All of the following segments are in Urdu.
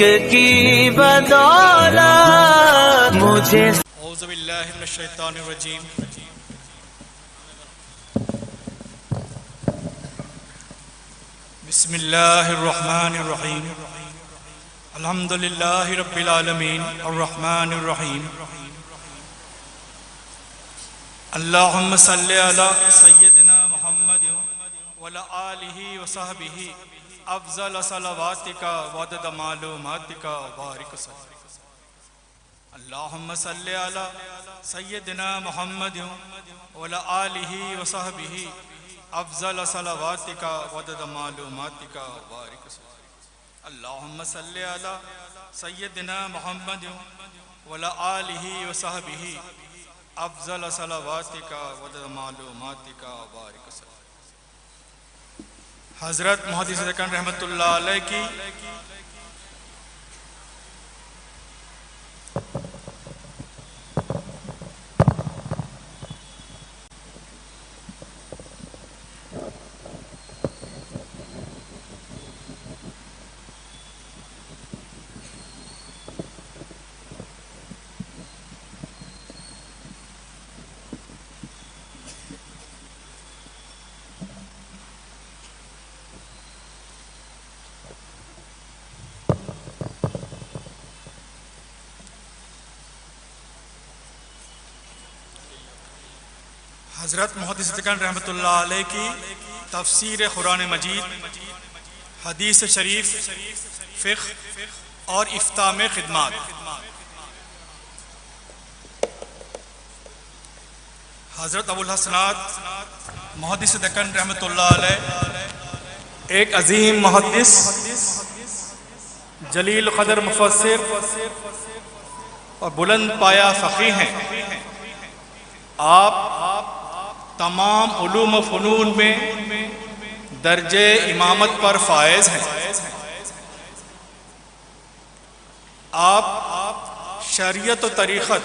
عشق کی بدولت مجھے اعوذ باللہ من الشیطان الرجیم بسم اللہ الرحمن الرحیم الحمد للہ رب العالمین الرحمن الرحیم اللہم صلی علی سیدنا محمد وعلی آلہ وصحبہ افضل صلواتک وعدد معلوماتک وبارک وسلم اللہم صلی علی سیدنا محمد وعلی آلہ وصحبہ افضل صلواتک وعدد معلوماتک وبارک وسلم اللہم صلی علی سیدنا محمد وعلی آلہ وصحبہ افضل صلواتک وعدد معلوماتک وبارک وسلم۔ حضرت محدث دکن رحمۃ اللہ علیہ کی حضرت محدث دکن رحمۃ اللہ علیہ کی تفسیر قرآن مجید، حدیث شریف، فقہ اور افتاء میں خدمات۔ حضرت ابو الحسنات محدث دکن رحمۃ اللہ علیہ ایک عظیم محدث، جلیل قدر مفسر اور بلند پایہ فقیہ ہیں۔ آپ تمام علوم و فنون میں درجہ امامت پر فائز ہیں۔ آپ شریعت و طریقت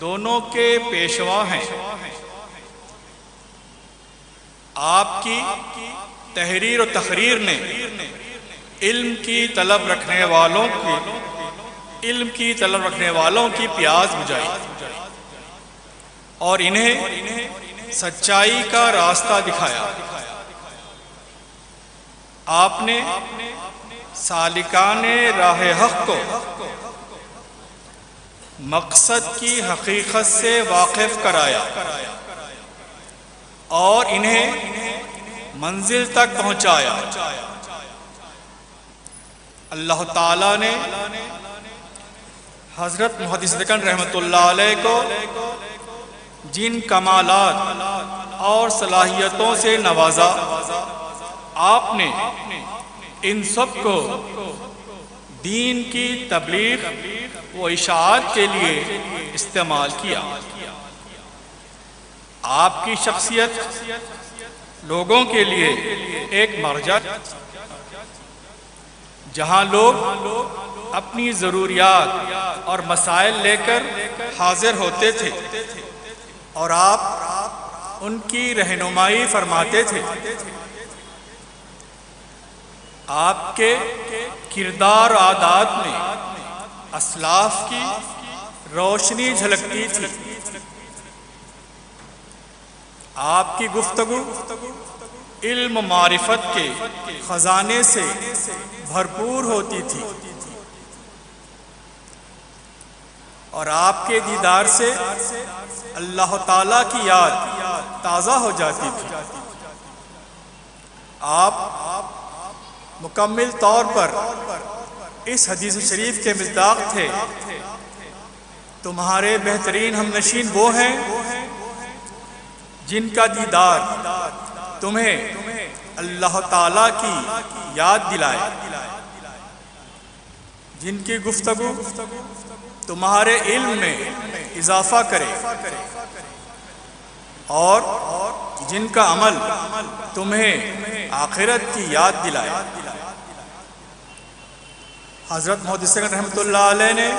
دونوں کے پیشوا ہیں۔ آپ کی تحریر و تقریر نے علم کی طلب رکھنے والوں کی پیاس بجھائی اور انہیں سچائی کا راستہ دکھایا۔ آپ نے سالکان راہ حق کو مقصد کی حقیقت سے واقف کرایا اور انہیں منزل تک پہنچایا۔ اللہ تعالیٰ نے حضرت محدث دکن رحمۃ اللہ علیہ کو جن کمالات اور صلاحیتوں سے نوازا، آپ نے ان سب کو دین کی تبلیغ و اشاعت کے لیے استعمال کیا۔ آپ کی شخصیت لوگوں کے لیے ایک مرجع، جہاں لوگ اپنی ضروریات اور مسائل لے کر حاضر ہوتے تھے اور آپ ان کی رہنمائی فرماتے تھے۔ آپ کے کردار و عادات میں اسلاف کی روشنی جھلکتی تھی۔ آپ کی گفتگو علم و معرفت کے خزانے سے بھرپور ہوتی تھی اور آپ کے دیدار سے اللہ تعالیٰ کی یاد تازہ ہو جاتی تھی۔ آپ مکمل طور پر اس حدیث شریف کے مصداق تھے، تمہارے بہترین ہمنشین وہ ہیں جن کا دیدار تمہیں اللہ تعالیٰ کی یاد دلائے، جن کی گفتگو تمہارے علم میں اضافہ کرے اور جن کا عمل تمہیں آخرت کی یاد دلائے۔ حضرت محدث رحمۃ اللہ علیہ نے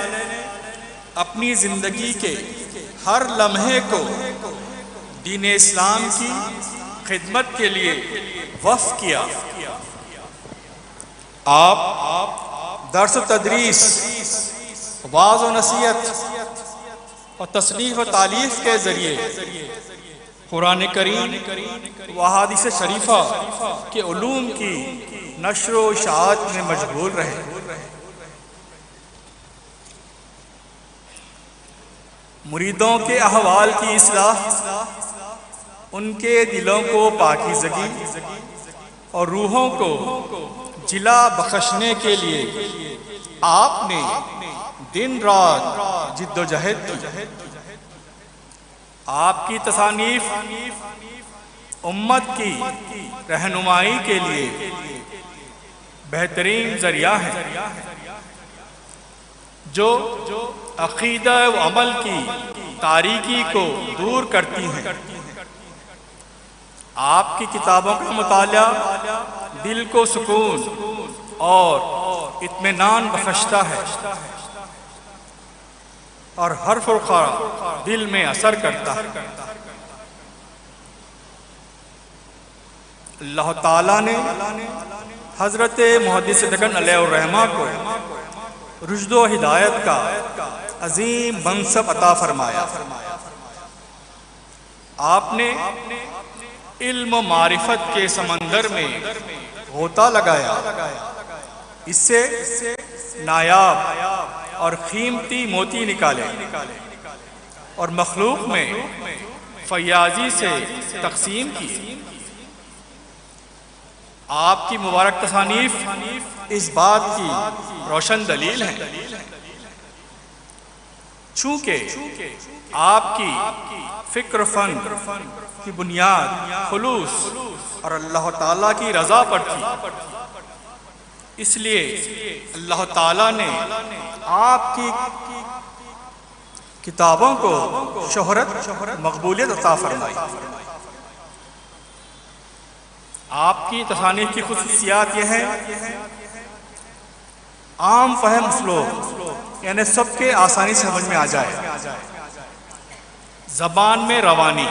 اپنی زندگی کے ہر لمحے کو دین اسلام کی خدمت کے لیے وقف کیا۔ آپ درس و تدریس، واعظ و نصیحت اور تصنیف و تالیف کے ذریعے قرآن کریم و احادیث شریفہ کے علوم کی نشر و اشاعت میں مشغول رہے۔ مریدوں کے احوال کی اصلاح، ان کے دلوں کو پاکیزگی اور روحوں کو جلا بخشنے کے لیے آپ نے دن رات جد و جہد کی۔ آپ کی تصانیف امت کی رہنمائی کے لیے بہترین ذریعہ ہیں، جو عقیدہ و عمل کی تاریکی کو دور کرتی ہیں۔ آپ کی کتابوں کا مطالعہ دل کو سکون اور اطمینان بخشتا ہے اور ہر فرقہ دل میں اثر کرتا ہے۔ اللہ تعالیٰ نے حضرت محدث دکن علیہ الرحمہ کو رشد و ہدایت کا عظیم منصب عطا فرمایا۔ آپ نے علم و معرفت کے سمندر میں غوطہ لگایا، اس سے نایاب اور قیمتی موتی نکالے اور مخلوق میں فیاضی سے تقسیم کی۔ آپ کی مبارک تصانیف اس بات کی روشن دلیل ہیں۔ چونکہ آپ کی فکر فن کی بنیاد خلوص اور اللہ تعالیٰ کی رضا پر تھی، اس لیے اللہ تعالیٰ نے آپ کی کتابوں کو شہرت مقبولیت عطا فرمائی۔ آپ کی تصانیف کی خصوصیات یہ ہیں: عام فہم اسلوب، یعنی سب کے آسانی سے سمجھ میں آ جائے، زبان میں روانی،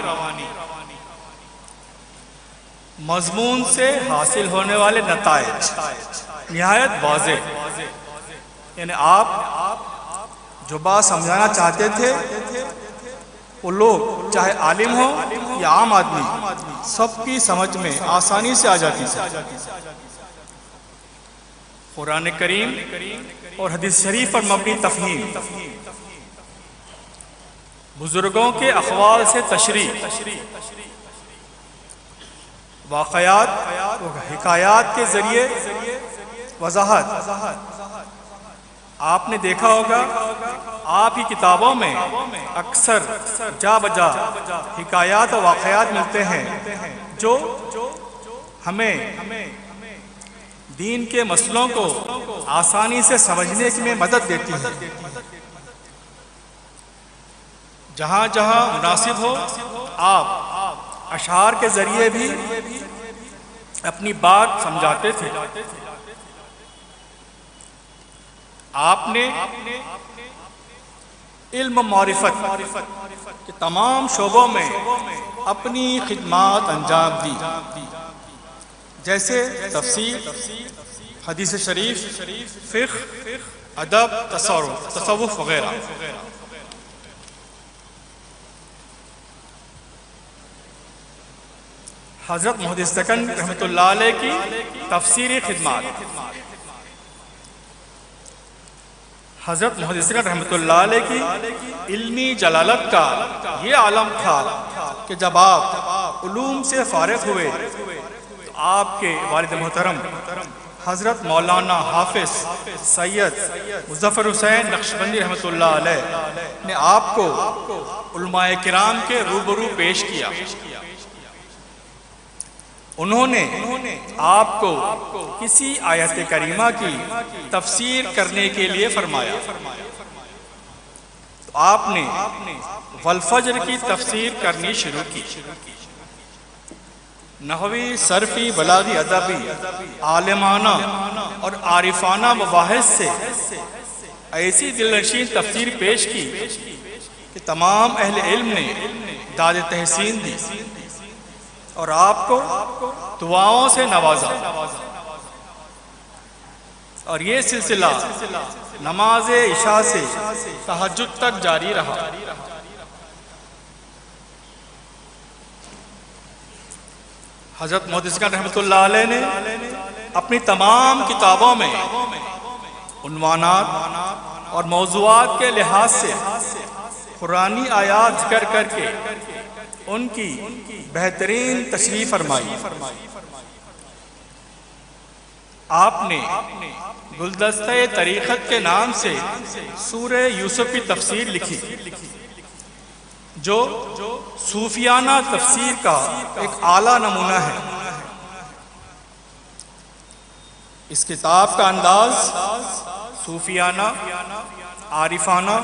مضمون سے حاصل ہونے والے نتائج نہایت واضح، یعنی آپ جو بات سمجھانا چاہتے تھے وہ لوگ چاہے عالم ہو یا عام آدمی سب کی سمجھ میں آسانی سے آ جاتی تھی۔ قرآن کریم اور حدیث شریف پر مبنی تفہیم، بزرگوں کے اقوال سے تشریح، واقعات و حکایات کے ذریعے وضاحت۔ آپ نے دیکھا ہوگا آپ کی کتابوں میں اکثر جا بجا حکایات و واقعات ملتے ہیں جو ہمیں دین کے مسئلوں کو آسانی سے سمجھنے میں مدد دیتی ہیں۔ جہاں جہاں مناسب ہو آپ اشعار کے ذریعے بھی اپنی بات سمجھاتے تھے۔ آپ نے علم و معرفت کے تمام شعبوں میں اپنی خدمات انجام دی، جیسے تفسیر، حدیث شریف، فقہ، ادب، تصوف وغیرہ۔ حضرت محدث دکن رحمۃ اللہ علیہ کی تفسیری خدمات۔ حضرت محدث دکن رحمۃ اللہ علیہ کی علمی جلالت کا یہ عالم تھا کہ جب آپ علوم سے فارغ ہوئے تو آپ کے والد محترم حضرت مولانا حافظ سید مظفر حسین نقشبندی رحمۃ اللہ علیہ نے آپ کو علماء کرام کے روبرو پیش کیا۔ انہوں نے آپ کو کسی آیت کریمہ کی تفسیر کرنے کے لیے فرمایا تو آپ نے والفجر کی تفسیر کرنی شروع کی۔ نحوی، صرفی، بلاغی، ادبی، عالمانہ اور عارفانہ مباحث سے ایسی دلنشین تفسیر پیش کی کہ تمام اہل علم نے داد تحسین دی اور آپ کو دعاؤں سے نوازا اور یہ سلسلہ نماز عشاء سے تہجد تک جاری رہا۔ حضرت محدث گنج رحمۃ اللہ علیہ نے اپنی تمام کتابوں میں عنوانات اور موضوعات کے لحاظ سے قرآنی آیات ذکر کر کے ان کی بہترین تشریح فرمائی۔ آپ نے گلدستہ طریقت کے نام سے سورہ یوسف کی تفسیر لکھی، جو صوفیانہ تفسیر کا ایک اعلیٰ نمونہ ہے۔ اس کتاب کا انداز صوفیانہ، عارفانہ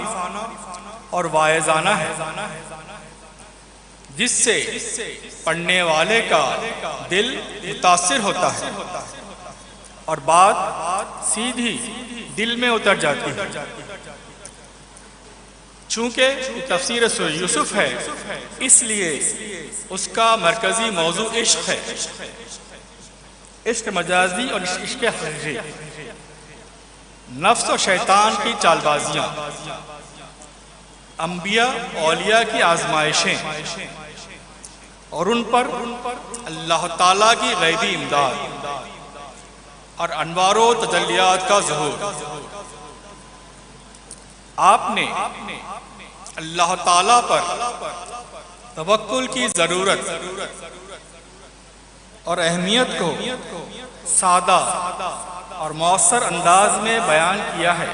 اور واعظانہ ہے، جس سے پڑھنے والے کا دل متاثر ہوتا ہے اور بات سیدھی دل میں اتر جاتی ہے۔ چونکہ تفسیر سورہ یوسف ہے، اس لیے اس کا مرکزی موضوع عشق ہے، عشق مجازی اور عشق حقیقی، نفس و شیطان کی چال بازیاں، انبیاء اولیاء کی آزمائشیں اور ان پر اللہ تعالیٰ کی غیبی امداد اور انوار و تجلیات کا ظہور۔ آپ نے اللہ تعالیٰ پر توکل کی ضرورت اور اہمیت کو سادہ اور مؤثر انداز میں بیان کیا ہے۔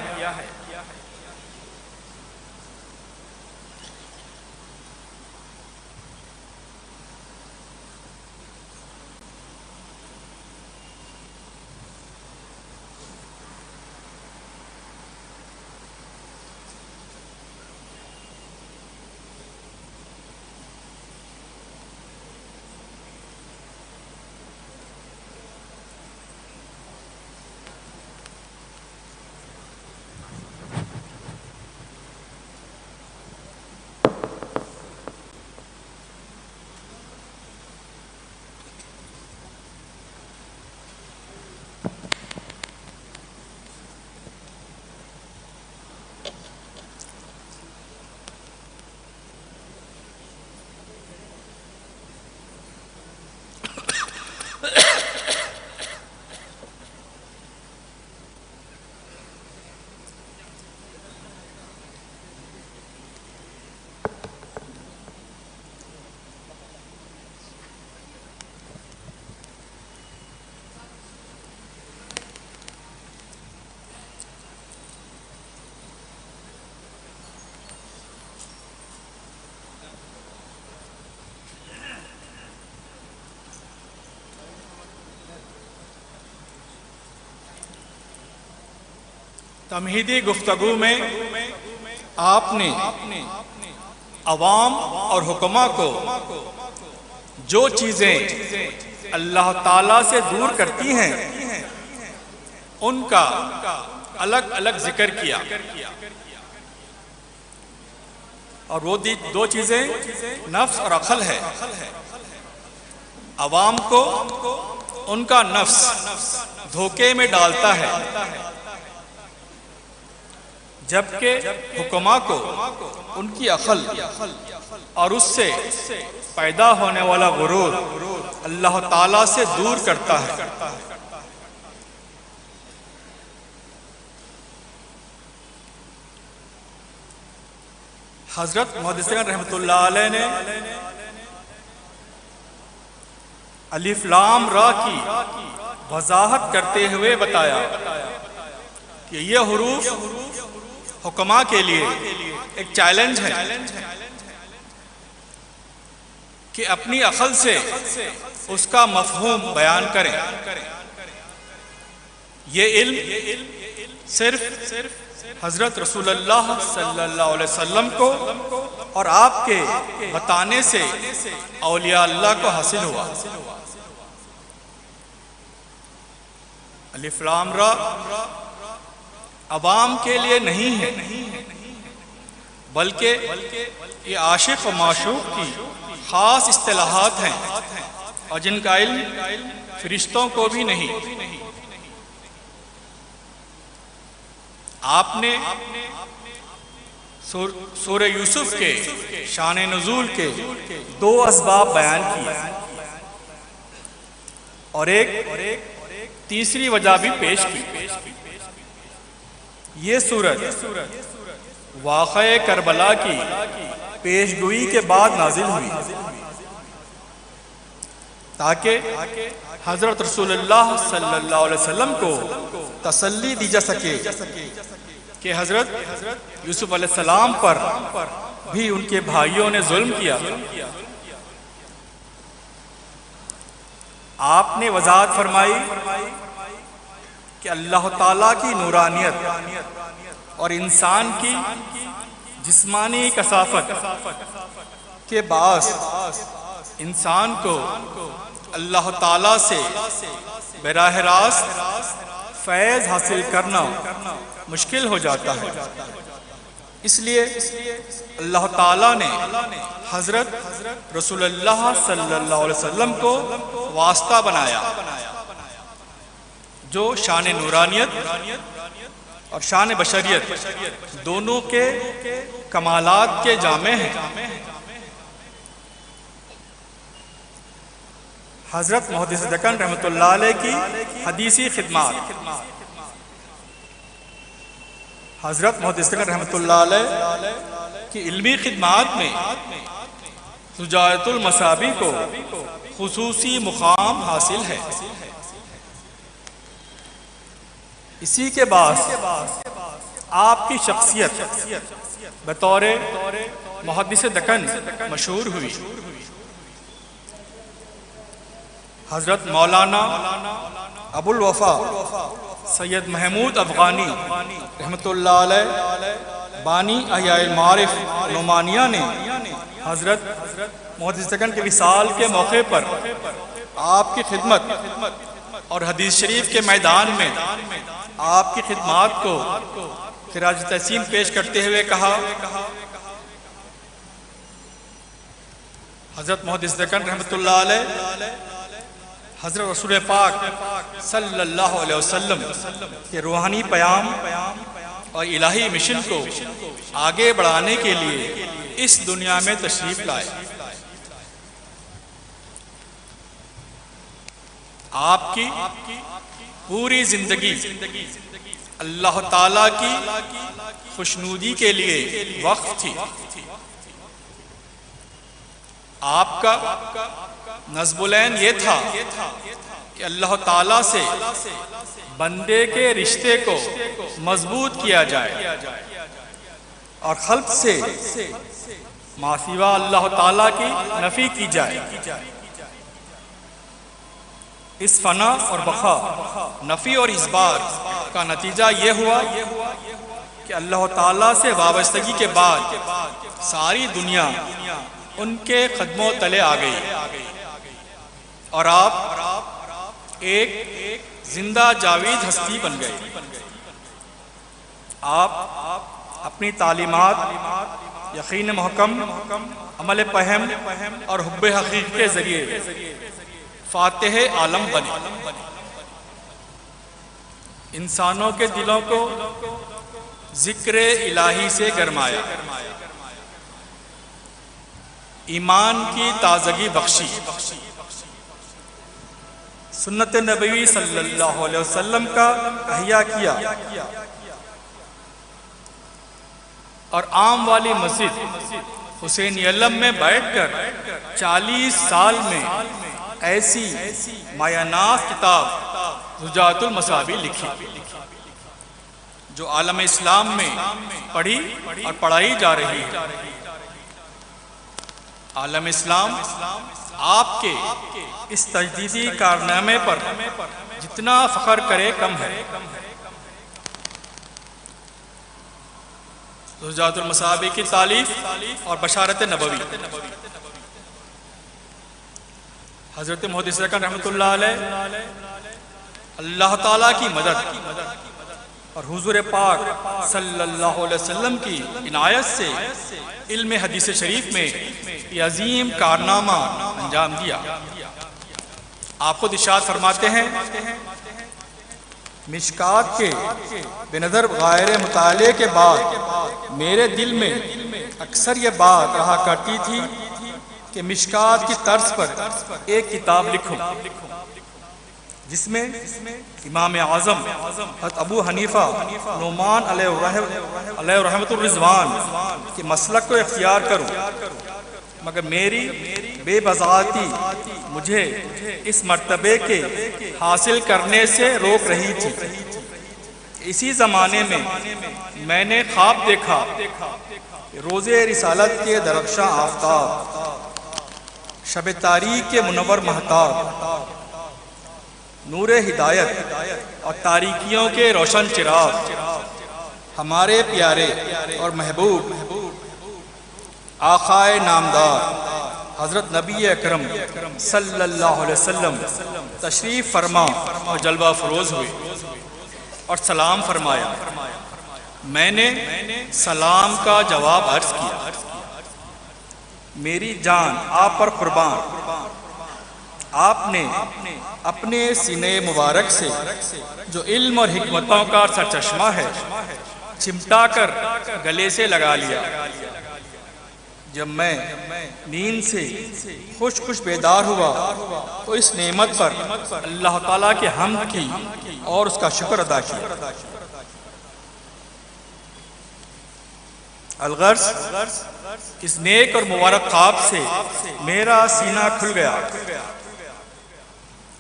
تمہیدی گفتگو میں آپ نے عوام اور حکماء کو جو چیزیں اللہ تعالیٰ سے دور کرتی ہیں ان کا الگ الگ ذکر کیا، اور وہ دو چیزیں نفس اور عقل ہے۔ عوام کو ان کا نفس دھوکے میں ڈالتا ہے، جبکہ حکماء کو ان کی عقل اور اس سے پیدا ہونے والا غرور اللہ تعالیٰ سے دور کرتا ہے۔ حضرت محدث گنج رحمۃ اللہ علیہ نے الف لام را کی وضاحت کرتے ہوئے بتایا کہ یہ حروف حکماء کے لیے ایک چیلنج ہے کہ اپنی عقل سے اس کا مفہوم بیان کریں۔ یہ علم صرف حضرت رسول اللہ صلی اللہ علیہ وسلم کو اور آپ کے بتانے سے اولیاء اللہ کو حاصل ہوا۔ الف لام را عوام کے لیے نہیں ہے، بلکہ یہ عاشق و معشوق کی خاص اصطلاحات ہیں اور جن کا علم فرشتوں کو بھی نہیں۔ آپ نے سورہ یوسف کے شان نزول کے دو اسباب بیان کیے اور ایک تیسری وجہ بھی پیش کی۔ یہ سورت واقعہ کربلا کی پیش گوئی کے بعد نازل ہوئی تاکہ حضرت رسول اللہ صلی اللہ علیہ وسلم کو تسلی دی جا سکے کہ حضرت یوسف علیہ السلام پر بھی ان کے بھائیوں نے ظلم کیا۔ آپ نے وضاحت فرمائی کہ اللہ تعالیٰ کی نورانیت اور انسان کی جسمانی کثافت کے باعث انسان کو اللہ تعالیٰ سے براہ راست فیض حاصل کرنا مشکل ہو جاتا ہے۔ اس لیے اللہ تعالیٰ نے حضرت رسول اللہ صلی اللہ علیہ وسلم کو واسطہ بنایا جو شان نورانیت اور شان بشریت دونوں کے کمالات کے جامع ہیں۔ حضرت محدث دکن رحمۃ اللہ علیہ کی حدیثی خدمات۔ حضرت محدث دکن رحمۃ اللہ علیہ کی علمی خدمات میں سجاعت المصابی کو خصوصی مقام حاصل ہے۔ اسی کے بعد آپ کی شخصیت بطور محدث دکن مشہور ہوئی۔ حضرت مولانا ابو الوفا سید محمود افغانی رحمۃ اللہ علیہ بانی احیاء المعارف نعمانیہ نے حضرت محدث دکن کے وصال کے موقع پر آپ کی خدمت اور حدیث شریف کے میدان میں آپ کی خدمات کو خراج تحسین پیش کرتے ہوئے کہا، حضرت محدث دکن رحمۃ اللہ علیہ حضرت رسول پاک صلی اللہ علیہ وسلم کے روحانی پیام اور الہی مشن کو آگے بڑھانے کے لیے اس دنیا میں تشریف لائے۔ آپ کی پوری زندگی اللہ تعالیٰ کی خوشنودی کے لیے وقف تھی۔ آپ کا نصب العین یہ تھا کہ اللہ تعالیٰ سے بندے کے رشتے کو مضبوط کیا جائے اور خلق سے ما سوا اللہ تعالیٰ کی نفی کی جائے۔ اس فنا اور بقا، نفی اور اثبات کا نتیجہ یہ ہوا کہ اللہ تعالیٰ سے وابستگی کے بعد ساری دنیا ان کے قدموں تلے آ گئی اور آپ ایک زندہ جاوید ہستی بن گئے۔ آپ اپنی تعلیمات، یقین محکم، عمل فہم اور حب حقیق کے ذریعے فاتح عالم بنے، انسانوں کے دلوں کو ذکر الہی سے گرمایا، ایمان کی تازگی بخشی، سنت نبوی صلی اللہ علیہ وسلم کا احیاء کیا اور عام والی مسجد حسین علم میں بیٹھ کر 40 سال میں ایسی مایہ ناز کتاب سجاعت المصابی لکھی جو عالم اسلام میں پڑھی اور پڑھائی جا رہی ہے۔ عالم اسلام آپ کے اس تجدیدی کارنامے پر جتنا فخر کرے کم ہے۔ سجاعت المصابی کی تالیف اور بشارت نبوی۔ حضرت محدث دکن رحمۃ اللہ علیہ اللہ تعالیٰ کی مدد اور حضور پاک صلی اللہ علیہ وسلم کی عنایت سے علم حدیث شریف میں یہ عظیم کارنامہ انجام دیا۔ آپ خود ارشاد فرماتے ہیں، مشکات کے بے نظر غیر مطالعے کے بعد میرے دل میں اکثر یہ بات رہا کرتی تھی کہ مشکات کی طرز پر ایک کتاب لکھوں جس میں امام اعظم حضرت ابو حنیفہ نعمان علیہ رحمۃ الرضوان کے مسلک کو اختیار کروں، مگر میری بے بضاعتی مجھے اس مرتبے کے حاصل کرنے سے روک رہی تھی۔ اسی زمانے میں میں نے خواب دیکھا کہ روز رسالت کے درخشاں آفتاب، شب تاریک کے منور مہتاب، نور ہدایت اور تاریکیوں کے روشن چراغ، ہمارے پیارے اور محبوب آقائے نامدار حضرت نبی اکرم صلی اللہ علیہ وسلم تشریف فرما اور جلوہ فروز ہوئے اور سلام فرمایا۔ میں نے سلام کا جواب عرض کیا، میری جان آپ پر قربان، آپ نے اپنے سینے مبارک سے جو علم اور حکمتوں کا سرچشمہ ہے چمٹا کر گلے سے لگا لیا۔ جب میں نیند سے خوش خوش بیدار ہوا تو اس نعمت پر اللہ تعالیٰ کی حمد کی اور اس کا شکر ادا کیا۔ الغرض اس نیک اور مبارک خواب سے میرا سینہ کھل گیا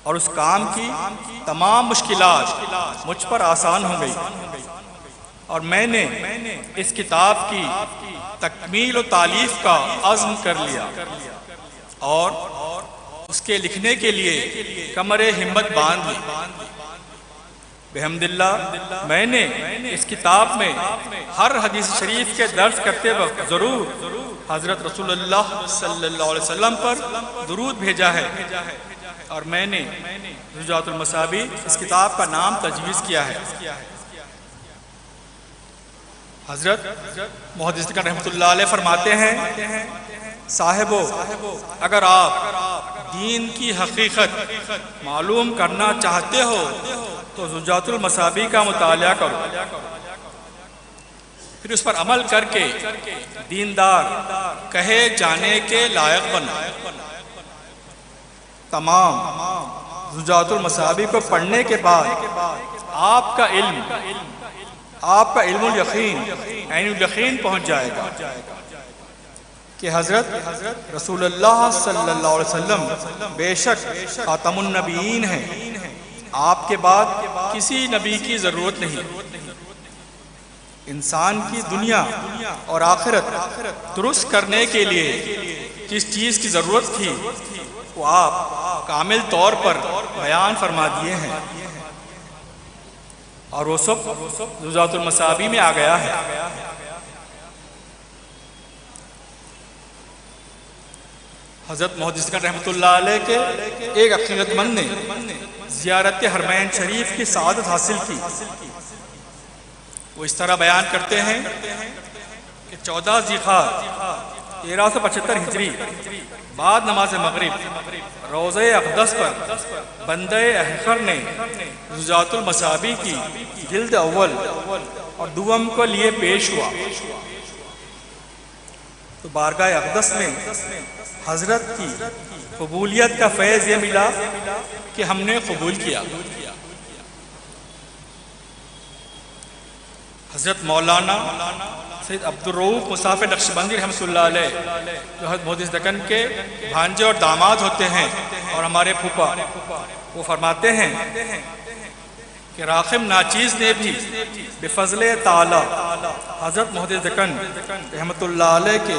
اور اس کام کی تمام مشکلات مجھ پر آسان ہو گئی، اور میں نے اس کتاب کی تکمیل و تالیف کا عزم کر لیا اور اس کے لکھنے کے لیے کمر ہمت باندھ لی۔ بحمداللہ میں نے اس کتاب میں ہر حدیث شریف کے درس کرتے وقت ضرور حضرت رسول اللہ صلی اللہ علیہ وسلم پر درود بھیجا ہے، اور میں نے زجاجۃ المصابیح اس کتاب کا نام تجویز کیا ہے۔ حضرت محدث رحمۃ اللہ علیہ فرماتے ہیں، صاحبو اگر آپ دین کی حقیقت معلوم کرنا چاہتے ہو تو زجاجۃ المصابیح کا مطالعہ کرو، پھر اس پر عمل کر کے دیندار کہے جانے کے لائق بنو۔ تمام زجاجۃ المصابیح کو پڑھنے کے بعد آپ کا علم الیقین عین الیقین پہنچ جائے گا کہ حضرت رسول اللہ صلی اللہ علیہ وسلم بے شک خاتم النبیین ہیں، آپ کے بعد کسی نبی کی ضرورت نہیں۔ انسان کی دنیا اور آخرت درست کرنے کے لیے جس چیز کی ضرورت تھی وہ آپ کامل طور پر بیان فرما دیے ہیں، اور وہ سب زجاجۃ المصابیح میں آ گیا ہے۔ حضرت محدث رحمۃ اللہ علیہ کے ایک عقیدت مند نے زیارت حرمین شریف کی سعادت حاصل کی۔ وہ اس طرح بیان کرتے ہیں کہ 14 ذیقعدہ 1375 ہجری بعد نماز مغرب روضہ اقدس پر بندہ احقر نے زجاجۃ المصابیح کی جلد اول اور دوم کو لیے پیش ہوا تو بارگاہ اقدس میں حضرت کی قبولیت کا فیض یہ ملا کہ ہم نے قبول کیا۔ حضرت مولانا سید عبدالرؤوف مصافی نقشبندی رحمۃ اللہ علیہ جو حضرت محدث دکن کے بھانجے اور داماد ہوتے ہیں اور ہمارے پھوپھا، وہ فرماتے ہیں کہ راقم ناچیز نے بھی بفضل تعالی حضرت محدث دکن رحمۃ اللہ علیہ کے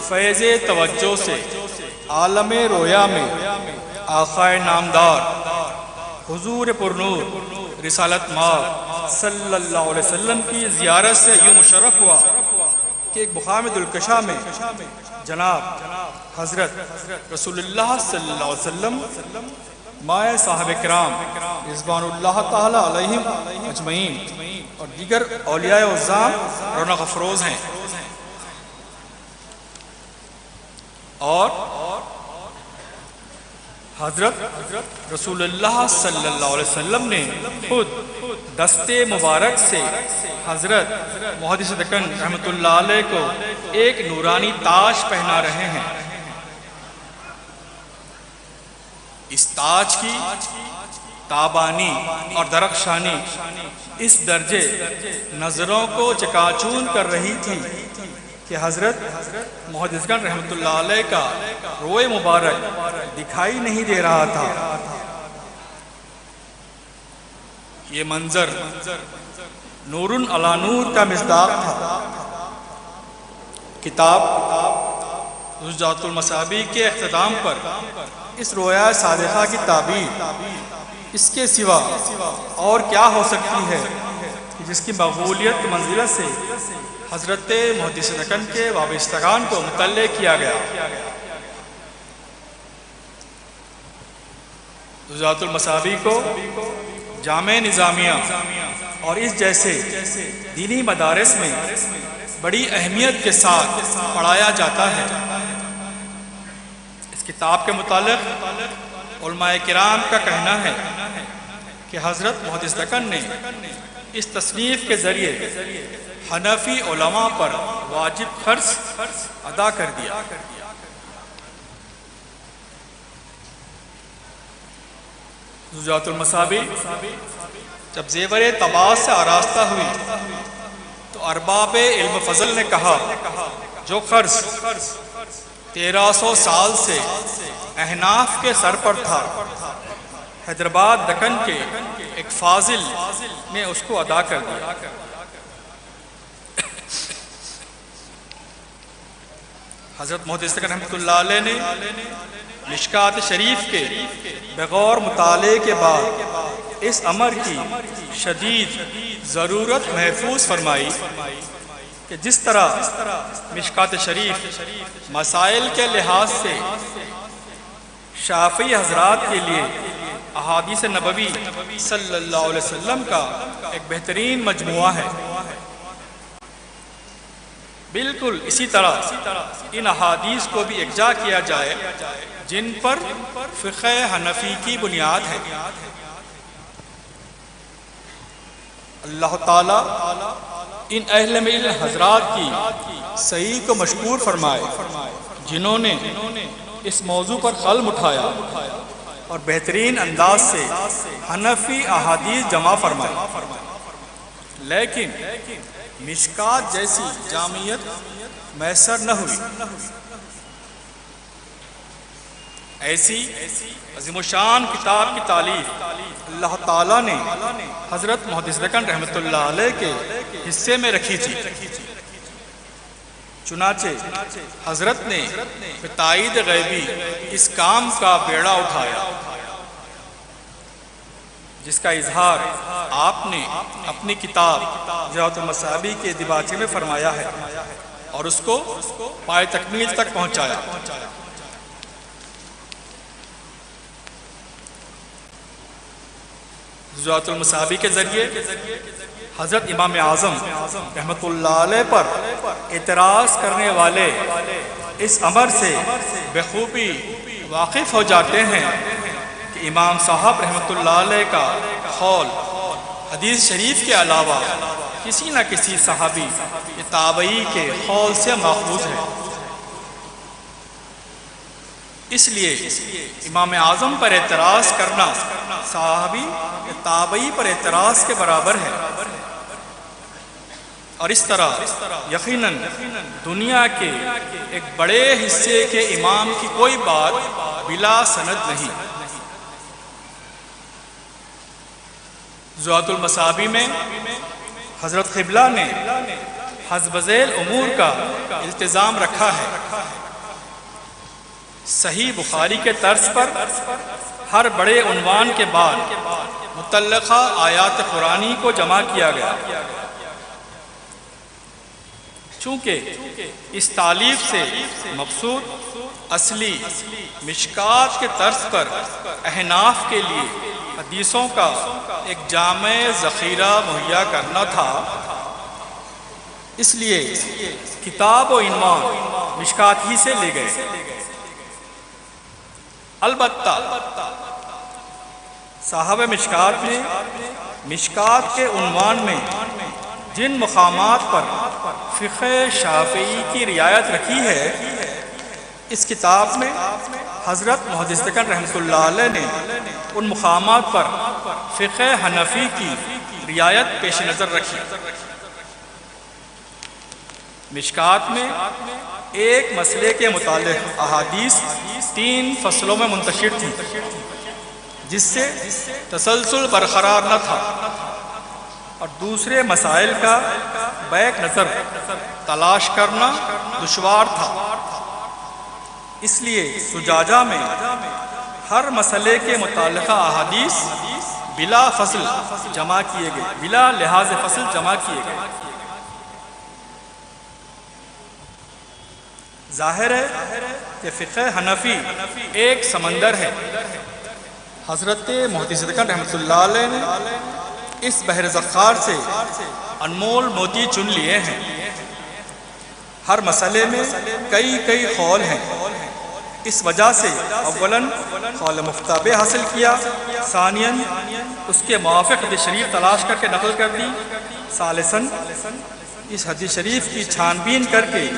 فیض توجہ سے عالم رویا میں آقائے نامدار حضور پرنور رسالت مآب صلی اللہ علیہ وسلم کی زیارت سے یوں مشرف ہوا کہ ایک مقام دلکشا میں جناب حضرت رسول اللہ صلی اللہ علیہ وسلم مائے صاحب کرام رضوان اللہ تعالی علیہم اجمعین اور دیگر اولیاء اعظام رونق افروز ہیں، اور حضرت رسول اللہ صلی اللہ علیہ وسلم نے خود دستے مبارک سے حضرت محدث دکن رحمۃ اللہ علیہ کو ایک نورانی تاج پہنا رہے ہیں۔ اس تاج کی تابانی اور درخشانی اس درجے نظروں کو چکاچون کر رہی تھی کہ حضرت محدث گن رحمۃ اللہ علیہ کا روئے مبارک دکھائی نہیں دے رہا تھا۔ یہ منظر نور علی نور کا مصداق تھا۔ کتاب زجاجۃ المصابیح کے اختتام پر اس رویا صادقہ کی تعبیر اس کے سوا اور کیا ہو سکتی ہے کہ جس کی مقبولیت منزلت سے حضرت محدث دکن کے وابستگان کو مطلع کیا گیا۔ زجاجۃ المصابیح کو جامع نظامیہ اور اس جیسے دینی مدارس میں بڑی اہمیت کے ساتھ پڑھایا جاتا ہے۔ اس کتاب کے متعلق علماء کرام کا کہنا ہے کہ حضرت محدث دکن نے اس تصنیف کے ذریعے حنفی علماء پر واجب فرض ادا کر دیا۔ زجاجۃ المصابیح جب زیور طباعت سے آراستہ ہوئی تو ارباب علم فضل نے کہا جو قرض 1300 سال سے احناف کے سر پر تھا، حیدرآباد دکن کے ایک فاضل نے اس کو ادا کر دیا۔ حضرت محدث دکن رحمۃ اللہ علیہ نے مشکات شریف کے بغور مطالعے کے بعد اس امر کی شدید ضرورت محفوظ فرمائی کہ جس طرح مشکات شریف مسائل کے لحاظ سے شافعی حضرات کے لیے احادیث نبوی صلی اللہ علیہ وسلم کا ایک بہترین مجموعہ ہے، بالکل اسی طرح ان احادیث کو بھی یکجا کیا جائے جن پر فقہ حنفی کی بنیاد ہے۔ اللہ تعالیٰ ان اہل علم حضرات کی صحیح کو مشکور فرمائے جنہوں نے اس موضوع پر قلم اٹھایا اور بہترین انداز سے حنفی احادیث جمع فرمائی، لیکن مشکات جیسی جامعیت میسر نہ ہوئی۔ ایسی عظیم الشان کتاب کی تالیف اللہ تعالیٰ نے حضرت محدث دکن رحمۃ اللہ علیہ کے حصے میں رکھی تھی، چنانچہ حضرت نے بتائید غیبی اس کام کا بیڑا اٹھایا جس کا اظہار آپ نے اپنی کتاب زجاجۃ المصابیح کے دیباچے میں فرمایا ہے اور اس کو پائے تکمیل تک پہنچایا۔ زجاجۃ المصابیح کے ذریعے حضرت امام اعظم رحمۃ اللہ علیہ پر اعتراض کرنے والے اس امر سے بخوبی واقف ہو جاتے ہیں کہ امام صاحب رحمۃ اللہ علیہ کا قول حدیث شریف کے علاوہ کسی نہ کسی صحابی یا تابعی کے قول سے ماخوذ ہے۔ اس لیے امام اعظم پر اعتراض کرنا صحابی یا تابعی پر اعتراض کے برابر ہے، اور اس طرح یقیناً دنیا کے ایک بڑے حصے کے امام کی کوئی بات بلا سند نہیں۔ زجاجۃ المصابیح میں حضرت قبلہ نے حسب ذیل امور کا التزام رکھا ہے۔ صحیح بخاری کے طرز پر ہر بڑے عنوان کے بعد متعلقہ آیات قرآنی کو جمع کیا گیا، چونکہ اس تالیف سے مقصود اصلی مشکات کے طرز پر احناف کے لیے حدیثوں کا ایک جامع ذخیرہ مہیا کرنا تھا۔ اس لیے کتاب و عنوان مشکات ہی سے لے گئے۔ البتہ صاحب مشکات نے مشکات کے عنوان میں جن مقامات پر فقہ شافعی کی رعایت رکھی ہے، اس کتاب میں حضرت محدث دکن رحمۃ اللہ علیہ نے ان مقامات پر فقہ حنفی کی رعایت پیش نظر رکھی۔ مشکات میں ایک مسئلے کے متعلق احادیث 3 فصلوں میں منتشر تھی، جس سے تسلسل برقرار نہ تھا، اور دوسرے مسائل کا بیک نظر تلاش کرنا دشوار تھا۔ اس لیے زجاجہ میں ہر مسئلے کے متعلقہ احادیث بلا فصل جمع کیے گئے، بلا لحاظ فصل جمع کیے گئے۔ ظاہر ہے کہ فقہ حنفی ایک سمندر ہے۔ حضرت محدث دکن رحمۃ اللہ علیہ نے اس بحر زخار سے انمول موتی چن لیے ہیں۔ ہر مسئلے میں کئی قول ہیں۔ اس وجہ سے اولاً قول مختبع حاصل کیا، ثانیاً اس کے موافق حدیث شریف تلاش کر کے نقل کر دی، ثالثاً اس حدیث شریف کی چھان بین کر کے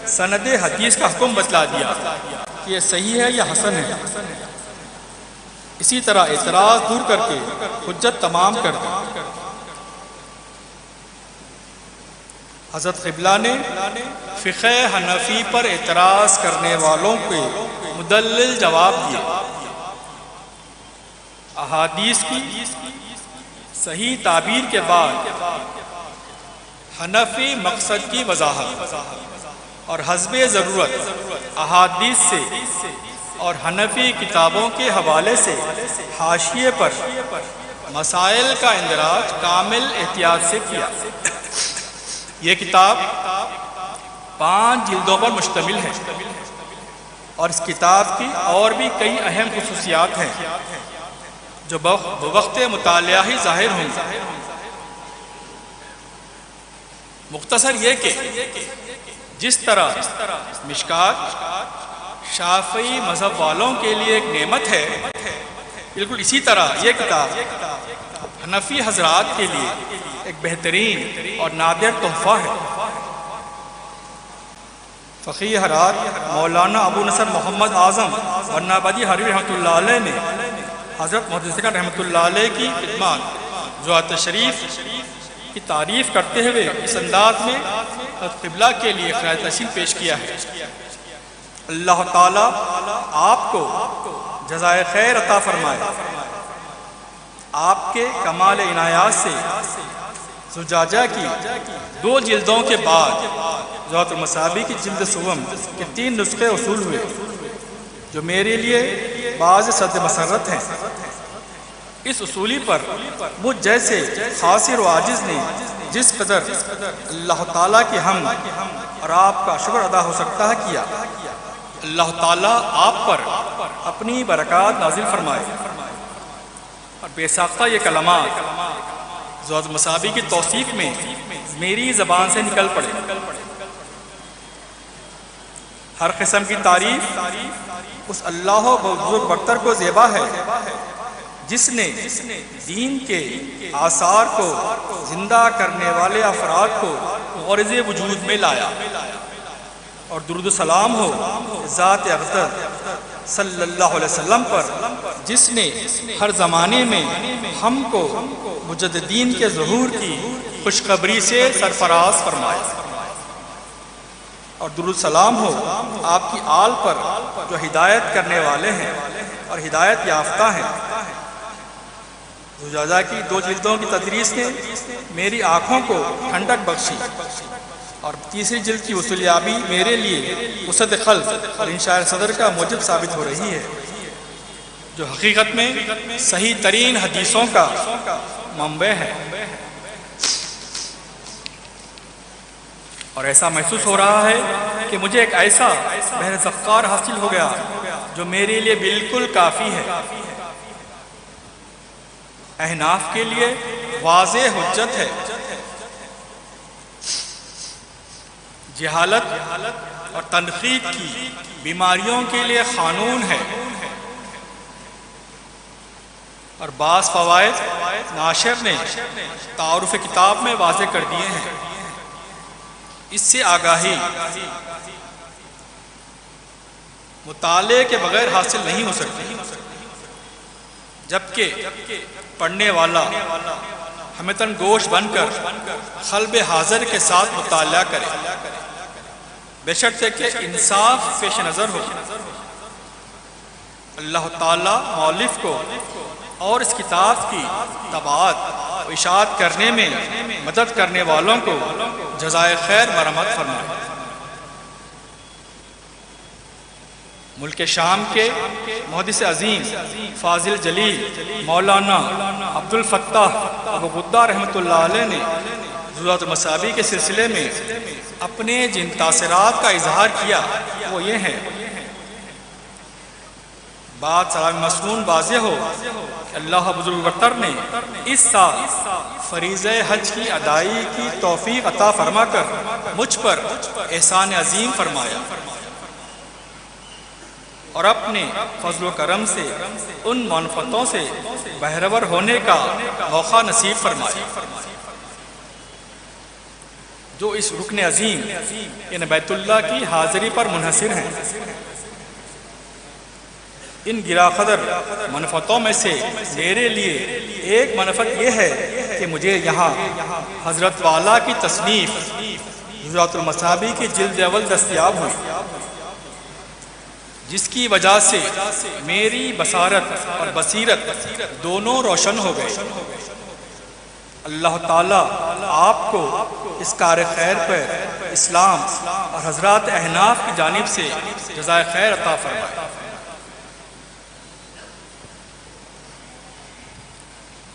سند حدیث کا حکم بتلا دیا کہ یہ صحیح ہے یا حسن ہے۔ اسی طرح اعتراض دور کر کے حجت تمام کر دی۔ حضرت قبلہ نے فقہ حنفی پر اعتراض کرنے والوں کے مدلل جواب دیے، احادیث کی صحیح تعبیر کے بعد حنفی مقصد کی وضاحت اور حسب ضرورت احادیث سے اور حنفی کتابوں کے حوالے سے حاشیے پر مسائل کا اندراج کامل احتیاط سے کیا۔ یہ کتاب 5 جلدوں پر مشتمل ہے، اور اس کتاب کی اور بھی کئی اہم خصوصیات ہیں جو بوقت مطالعہ ہی ظاہر ہوں گی۔ مختصر یہ کہ جس طرح مشکات شافعی مذہب والوں کے لیے ایک نعمت ہے، بالکل اسی طرح یہ کتاب حنفی حضرات کے لیے ایک بہترین اور نادر تحفہ ہے۔ فقیہ حضرات مولانا ابو نصر محمد اعظم بنابادی حربی رحمۃ اللہ علیہ نے حضرت محدث دکن رحمۃ اللہ علیہ کی خدمات جوات شریف کی تعریف کرتے ہوئے اس انداز میں حضرت قبلہ کے لیے خراج تحسین پیش کیا ہے۔ اللہ تعالیٰ آپ کو جزائے خیر عطا فرمائے۔ آپ کے کمال عنایات سے زجاجہ کی 2 جلدوں کے بعد ذوات المصابیح کی جلد سوم کے 3 نسخے وصول ہوئے، جو میرے لیے بعض صد مسرت ہیں۔ اس اصولی پر مجھ جیسے خاسر و عاجز نے جس قدر اللہ تعالیٰ کی حمد اور آپ کا شکر ادا ہو سکتا ہے کیا۔ اللہ تعالیٰ آپ پر اپنی برکات نازل فرمائے، اور بے ساختہ یہ کلمات ذوات المصابیح کی توصیف میں میری زبان سے نکل پڑے۔ ہر قسم کی تعریف اس اللہ بزرگ برتر کو زیبا ہے جس نے دین کے آثار کو زندہ کرنے والے افراد کو غرض وجود میں لایا، اور درود و سلام ہو ذات اقدس صلی اللہ علیہ وسلم پر جس نے ہر زمانے میں ہم کو مجددین کے ظہور کی خوشخبری سے سرفراز فرمایا، اور درود سلام ہو آپ کی آل پر جو ہدایت کرنے والے ہیں اور ہدایت یافتہ ہیں۔ زجاجہ کی 2 جلدوں کی تدریس نے میری آنکھوں کو ٹھنڈک بخشی، اور تیسری جلد کی وصولیابی میرے لیے وسعت قلب اور انشاء صدر کا موجب ثابت ہو رہی ہے، جو حقیقت میں صحیح ترین حدیثوں کا منبع ہے۔ اور ایسا محسوس ہو رہا ہے کہ مجھے ایک ایسا بحر زخار حاصل ہو گیا جو میرے لیے بالکل کافی ہے۔ احناف کے لیے واضح حجت ہے، جہالت اور تنقید کی بیماریوں کے لیے قانون ہے، اور بعض فوائد ناشر نے تعارف کتاب میں واضح کر دیے ہیں۔ اس سے آگاہی مطالعے کے بغیر حاصل نہیں ہو سکتی، جبکہ پڑھنے والا ہمتن گوش بن کر قلب حاضر کے ساتھ مطالعہ کرے، بشرط کہ انصاف پیش نظر ہو۔ اللہ تعالیٰ مؤلف کو اور اس کتاب کی طباعت و اشاعت کرنے میں مدد کرنے والوں کو جزائے خیر مرحمت فرمائے۔ ملک شام کے محدث عظیم فاضل جلیل مولانا عبد الفتاح ابو غدہ رحمۃ اللہ علیہ نے ضروریات المصابیح کے سلسلے میں اپنے جن تاثرات کا اظہار کیا وہ یہ ہیں: بات سلام مسنون واضح ہو کہ اللہ بزرگ برتر نے اس سال فریضہ حج کی ادائیگی کی توفیق عطا فرما کر مجھ پر احسان عظیم فرمایا اور اپنے فضل و کرم سے ان منفعتوں سے بہرور ہونے کا موقع نصیب فرمایا جو اس رکن عظیم یعنی بیت اللہ کی حاضری پر منحصر ہیں۔ ان گرا قدر منفعتوں میں سے میرے لیے ایک منفعت یہ ہے کہ مجھے یہاں حضرت والا کی تصنیف ضروریات المصابیح کی جلد اول دستیاب ہوئی، جس کی وجہ سے میری بصارت اور بصیرت دونوں روشن ہو گئے۔ اللہ تعالیٰ آپ کو اس کار خیر پر اسلام اور حضرات احناف کی جانب سے جزائے خیر عطا فرمائے۔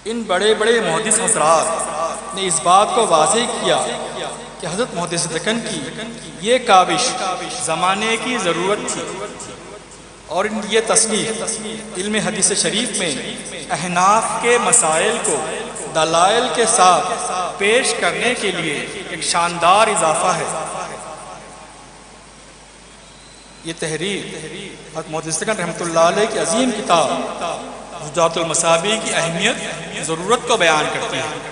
ان بڑے بڑے محدث حضرات نے اس بات کو واضح کیا کہ حضرت محدث دکن کی یہ کاوش زمانے کی ضرورت تھی اور یہ تصنیف علم حدیث شریف میں احناف کے مسائل کو دلائل کے ساتھ پیش کرنے کے لیے ایک شاندار اضافہ ہے۔ یہ تحریر حضرت محدث دکن رحمۃ اللہ علیہ کی عظیم کتاب ضروریات المصابیح کی اہمیت ضرورت کو بیان کرتی ہے۔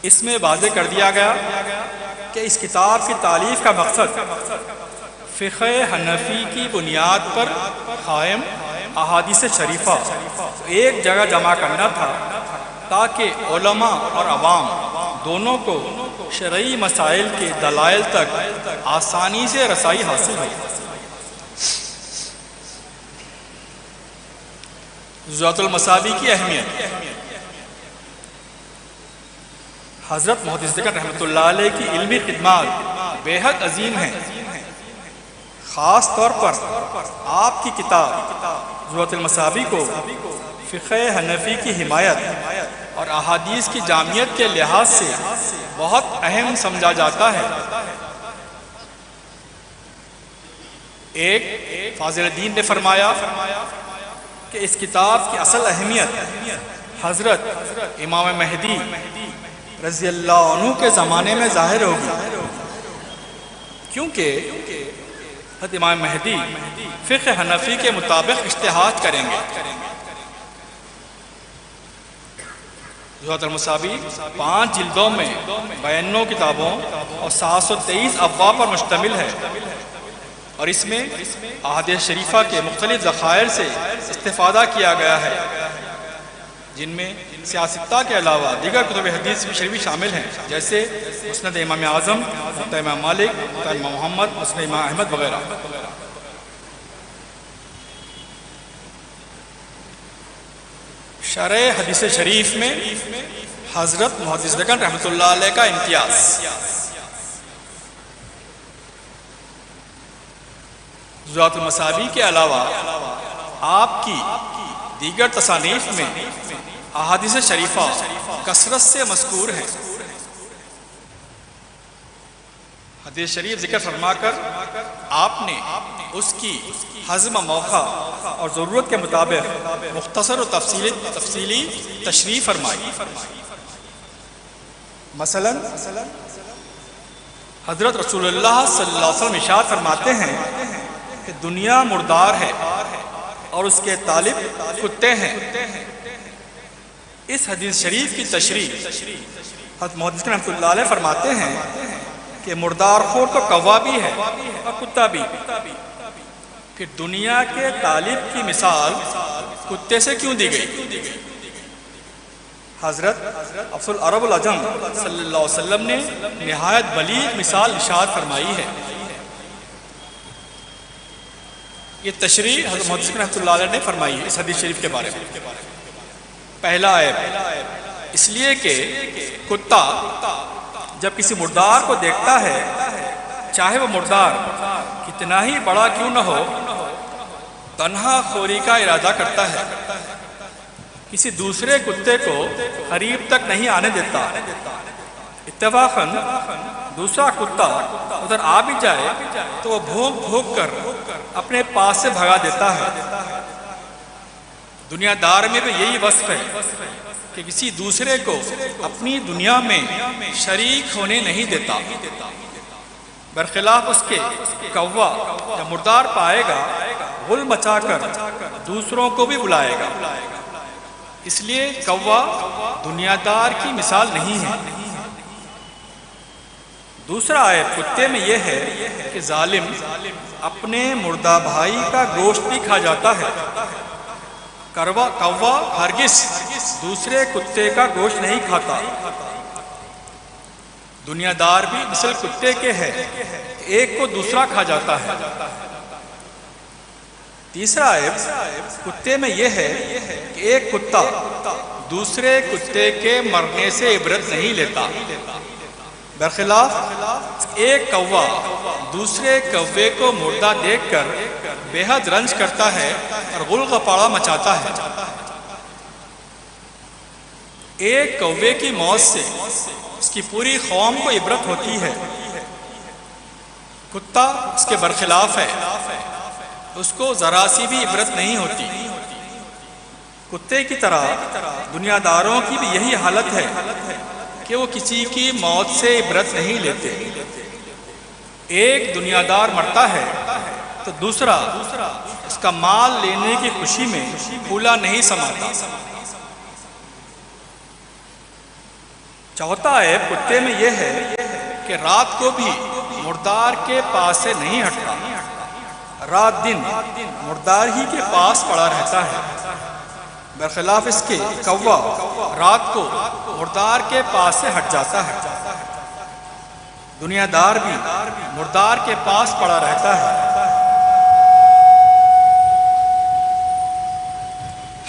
اس میں واضح کر دیا گیا کہ اس کتاب کی تالیف کا مقصد فقہ حنفی کی بنیاد پر قائم احادیث شریفہ ایک جگہ جمع کرنا تھا تاکہ علماء اور عوام دونوں کو شرعی مسائل کے دلائل تک آسانی سے رسائی حاصل ہو۔ ضروریات المصابیح کی اہمیت۔ حضرت محدث دکن رحمۃ اللہ علیہ کی علمی خدمات بے حد عظیم ہیں۔ خاص طور پر آپ کی کتاب ضروریات المصابیح کو فقہ حنفی کی حمایت اور احادیث کی جامعیت کے لحاظ سے بہت اہم سمجھا جاتا ہے۔ ایک فاضل دین نے فرمایا کہ اس کتاب کی اصل اہمیت حضرت امام مہدی رضی اللہ عنہ کے زمانے میں ظاہر ہوگی، کیونکہ حضرت امام مہدی فقہ حنفی کے مطابق اجتہاد کریں گے۔ ضروریات المصابیح 5 جلدوں میں 92 کتابوں اور 723 ابواب پر مشتمل ہے اور اس میں احادیث شریفہ کے مختلف ذخائر سے استفادہ کیا گیا ہے، جن میں سیاستہ کے علاوہ دیگر کتب حدیث شریف شامل ہیں، جیسے مسند امام اعظم، موطا امام مالک، موطا امام محمد، مسند امام احمد وغیرہ۔ شرح حدیث شریف میں حضرت محدث دکن رحمۃ اللہ علیہ کا امتیاز۔ ضروریات المصابیح کے علاوہ آپ کی دیگر تصانیف میں احادیث شریفہ کثرت سے مذکور ہیں۔ حدیث شریف ذکر فرما کر آپ نے اس کی حزم موقع اور ضرورت کے مطابق مختصر و تفصیلی تشریح فرمائی۔ مثلا حضرت رسول اللہ صلی اللہ علیہ وسلم ارشاد فرماتے ہیں کہ دنیا مردار ہے اور اس کے طالب کتے ہیں۔ اس حدیث شریف کی تشریح حضرت محدث رحمۃ اللہ علیہ فرماتے ہیں کہ مردار خور تو کوا بھی ہے اور کتا بھی، پھر دنیا کے طالب کی مثال کتے سے کیوں دی گئی؟ حضرت افضل العرب العجم صلی اللہ علیہ وسلم نے نہایت بلیغ مثال ارشاد فرمائی ہے۔ یہ تشریح حضرت محدث رحمۃ اللہ علیہ نے فرمائی ہے اس حدیث شریف کے بارے میں۔ پہلا عیب اس لیے کہ کتا جب کسی مردار کو دیکھتا ہے، چاہے وہ مردار کتنا ہی بڑا کیوں نہ ہو، تنہا خوری کا ارادہ کرتا ہے، کسی دوسرے کتے کو قریب تک نہیں آنے دیتا۔ اتفاقاً دوسرا کتا ادھر آ بھی جائے تو وہ بھونک بھونک کر اپنے پاس سے بھگا دیتا ہے۔ دنیا دار میں بھی یہی وصف ہے کہ کسی دوسرے کو اپنی دنیا میں شریک ہونے نہیں دیتا، برخلاف اس کے کوا جب مردار پائے گا غل مچا کر دوسروں کو بھی بلائے گا۔ اس لیے کوا دنیا دار کی مثال نہیں ہے۔ دوسرا عیب کتے میں یہ ہے کہ ظالم اپنے مردہ بھائی کا گوشت بھی کھا جاتا ہے۔ کوا ہرگز دوسرے کتے کا گوشت نہیں کھاتا۔ دنیا دار بھی مثل کتے کے ہے، ایک کو دوسرا کھا جاتا ہے۔ تیسرا عیب کتے میں یہ ہے کہ ایک کتا دوسرے کتے کے مرنے سے عبرت نہیں لیتا، برخلاف ایک کوا دوسرے کوے کو مردہ دیکھ کر بے حد رنج کرتا ہے اور غل غپاڑا مچاتا ہے۔ ایک کوے کی موت سے اس کی پوری قوم کو عبرت ہوتی ہے، کتا اس کے برخلاف ہے، اس کو ذرا سی بھی عبرت نہیں ہوتی۔ کتے کی طرح دنیا داروں کی بھی یہی حالت ہے کہ وہ کسی کی موت سے عبرت نہیں لیتے۔ ایک دنیا دار مرتا ہے تو دوسرا اس کا مال لینے کی خوشی میں پھولا نہیں سماتا۔ چوتھا عیب کتے میں یہ ہے کہ رات کو بھی مردار کے پاس سے نہیں ہٹتا، رات دن مردار ہی کے پاس پڑا رہتا ہے، برخلاف اس کے کوا رات کو مردار کے پاس سے ہٹ جاتا ہے۔ دنیا دار بھی مردار کے پاس پڑا رہتا ہے،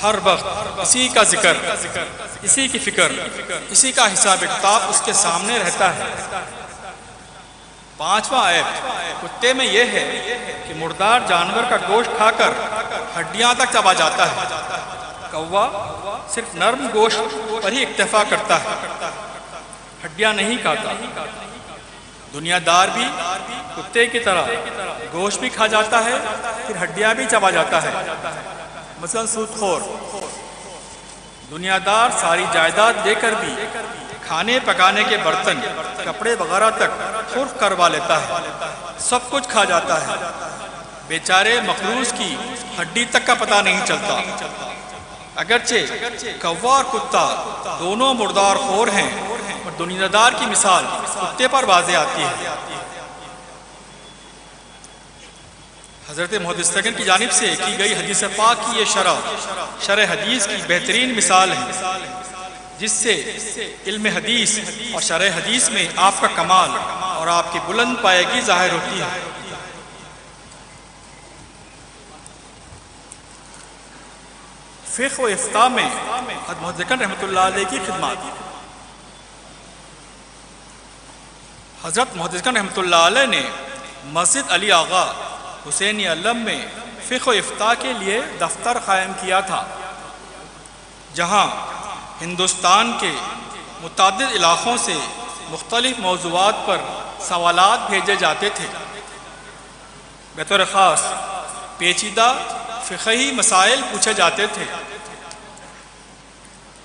ہر وقت اسی کا ذکر، اسی کی فکر، اسی کا حساب کتاب اس کے سامنے رہتا ہے۔ پانچواں عیب کتے میں یہ ہے کہ مردار جانور کا گوشت کھا کر ہڈیاں تک چبا جاتا ہے، کوا صرف نرم گوشت پر ہی اکتفا کرتا ہے، ہڈیاں نہیں کھاتا۔ دنیا دار بھی کتے کی طرح گوشت بھی کھا جاتا ہے، پھر ہڈیاں بھی چبا جاتا ہے۔ مثلا سود خور دنیا دار ساری جائیداد دے کر بھی کھانے پکانے کے برتن، کپڑے وغیرہ تک خرف کروا لیتا ہے، سب کچھ کھا جاتا ہے، بیچارے مخلوق کی ہڈی تک کا پتہ نہیں چلتا۔ اگرچہ کوا اور کتا دونوں مردار خور ہیں، اور دنیا دار کی مثال کتے پر واضح آتی ہے۔ حضرت محدث کی جانب سے کی گئی حدیث پاک کی یہ شرح حدیث کی بہترین مثال ہے، جس سے علم حدیث اور شرح حدیث میں آپ کا کمال اور آپ کی بلند پائیگی ظاہر ہوتی ہے۔ فقہ و افتاء میں حضرت محدث رحمۃ اللہ علیہ کی خدمات۔ حضرت محدث رحمۃ اللہ علیہ نے مسجد علی آغا حسینی علم میں فقہ و افتاء کے لیے دفتر قائم کیا تھا، جہاں ہندوستان کے متعدد علاقوں سے مختلف موضوعات پر سوالات بھیجے جاتے تھے۔ بطور خاص پیچیدہ فقہی مسائل پوچھے جاتے تھے۔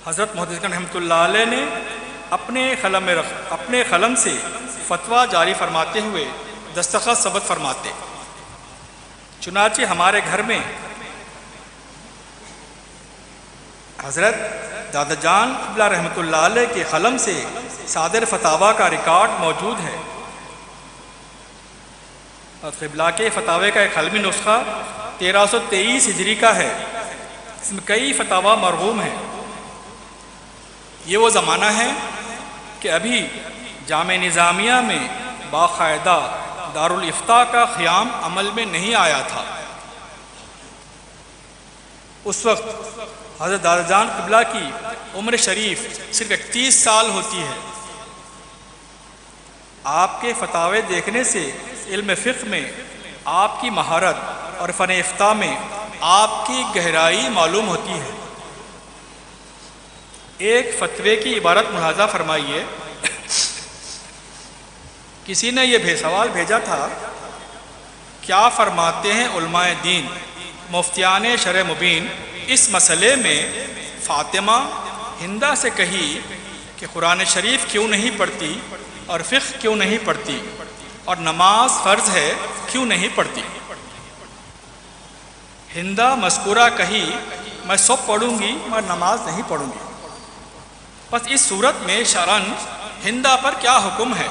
حضرت محدث رحمۃ اللہ علیہ نے اپنے قلم سے فتویٰ جاری فرماتے ہوئے دستخط ثبت فرماتے۔ چنانچہ ہمارے گھر میں حضرت دادا جان قبلہ رحمۃ اللہ علیہ کے قلم سے صادر فتاویٰ کا ریکارڈ موجود ہے۔ اور قبلہ کے فتاوے کا ایک قلمی نسخہ 1323 ہجری کا ہے، اس میں کئی فتاویٰ مرغوم ہیں۔ یہ وہ زمانہ ہے کہ ابھی جامع نظامیہ میں باقاعدہ دارالافتاء کا قیام عمل میں نہیں آیا تھا۔ اس وقت حضرت دادا جان قبلہ کی عمر شریف صرف 31 سال ہوتی ہے۔ آپ کے فتاوے دیکھنے سے علم فقہ میں آپ کی مہارت اور فن افتاء میں آپ کی گہرائی معلوم ہوتی ہے۔ ایک فتوے کی عبارت ملاحظہ فرمائیے۔ کسی نے یہ سوال بھیجا تھا، کیا فرماتے ہیں علماء دین مفتیان شرع مبین اس مسئلے میں فاطمہ ہندہ سے کہی کہ قرآن شریف کیوں نہیں پڑھتی اور فقہ کیوں نہیں پڑھتی اور نماز فرض ہے کیوں نہیں پڑھتی؟ ہندہ مذکورہ کہی میں سب پڑھوں گی مگر نماز نہیں پڑھوں گی، بس اس صورت میں شرعاً ہندہ پر کیا حکم ہے